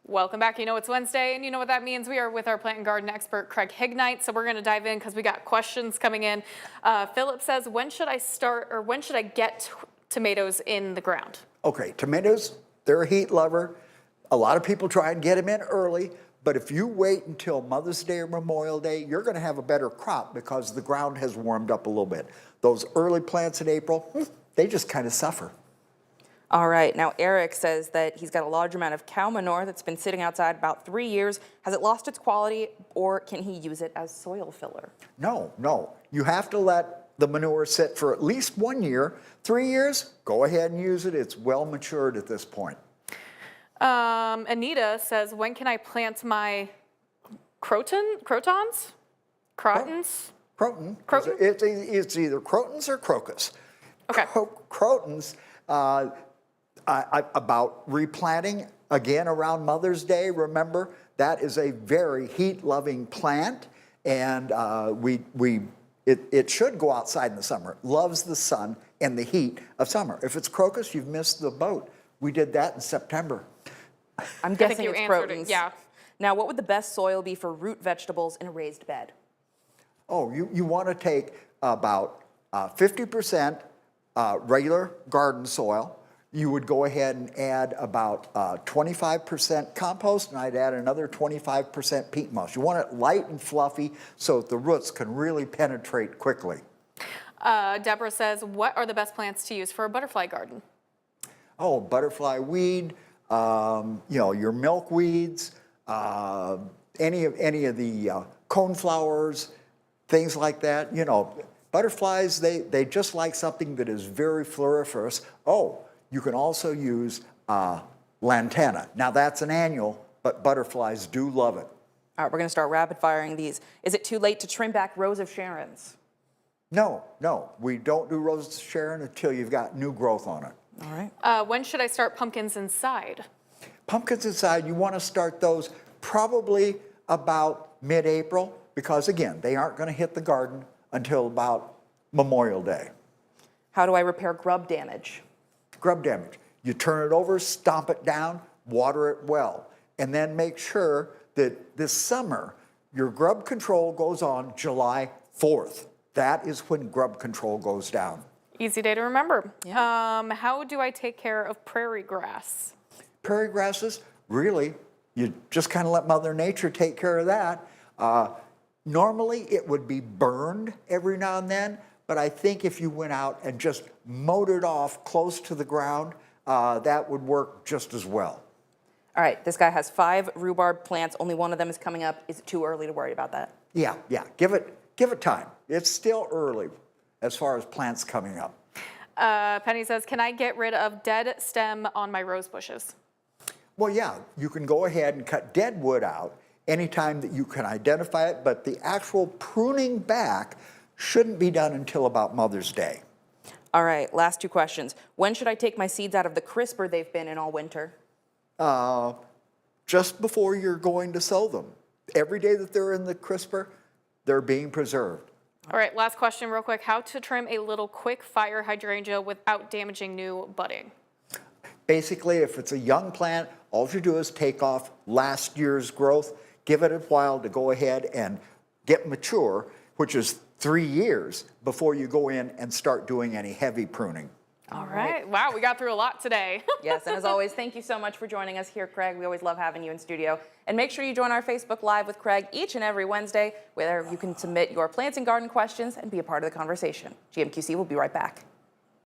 Welcome back. You know it's Wednesday, and you know what that means. We are with our plant and garden expert, Craig Hignight. So we're going to dive in because we got questions coming in. Philip says, when should I get tomatoes in the ground? Okay, tomatoes, they're a heat lover. A lot of people try and get them in early, but if you wait until Mother's Day or Memorial Day, you're going to have a better crop because the ground has warmed up a little bit. Those early plants in April, they just kind of suffer. All right, now Eric says that he's got a large amount of cow manure that's been sitting outside about 3 years. Has it lost its quality, or can he use it as soil filler? No. You have to let the manure sit for at least 1 year. 3 years, go ahead and use it. It's well matured at this point. Anita says, when can I plant my crotons? Croton. It's either crotons or crocus. Okay. Crotons, about replanting again around Mother's Day. Remember, that is a very heat-loving plant, and it should go outside in the summer. It loves the sun and the heat of summer. If it's crocus, you've missed the boat. We did that in September. I'm guessing it's crotons. Yeah. Now, what would the best soil be for root vegetables in a raised bed? Oh, you want to take about 50% regular garden soil. You would go ahead and add about 25% compost, and I'd add another 25% peat moss. You want it light and fluffy so that the roots can really penetrate quickly. Deborah says, what are the best plants to use for a butterfly garden? Oh, butterfly weed, your milkweeds, any of the coneflowers, things like that. You know, butterflies, they just like something that is very floriferous. Oh, you can also use lantana. Now that's an annual, but butterflies do love it. All right, we're going to start rapid firing these. Is it too late to trim back rows of Sharons? No, we don't do roses of Sharon until you've got new growth on it. All right. When should I start pumpkins inside? Pumpkins inside, you want to start those probably about mid-April because, again, they aren't going to hit the garden until about Memorial Day. How do I repair grub damage? Grub damage. You turn it over, stomp it down, water it well, and then make sure that this summer your grub control goes on July 4th. That is when grub control goes down. Easy day to remember. Yeah. How do I take care of prairie grass? Prairie grasses, really, you just kind of let Mother Nature take care of that. Normally, it would be burned every now and then, but I think if you went out and just mowed it off close to the ground, that would work just as well. All right, this guy has 5 rhubarb plants. Only one of them is coming up. Is it too early to worry about that? Yeah. Give it time. It's still early as far as plants coming up. Penny says, can I get rid of dead stem on my rose bushes? Well, yeah, you can go ahead and cut dead wood out anytime that you can identify it, but the actual pruning back shouldn't be done until about Mother's Day. All right, last 2 questions. When should I take my seeds out of the crisper they've been in all winter? Just before you're going to sow them. Every day that they're in the crisper, they're being preserved. All right, last question real quick. How to trim a little quick fire hydrangea without damaging new budding? Basically, if it's a young plant, all you do is take off last year's growth, give it a while to go ahead and get mature, which is 3 years before you go in and start doing any heavy pruning. All right. Wow, we got through a lot today. Yes, and as always, thank you so much for joining us here, Craig. We always love having you in studio. And make sure you join our Facebook Live with Craig each and every Wednesday, where you can submit your plants and garden questions and be a part of the conversation. GMQC will be right back.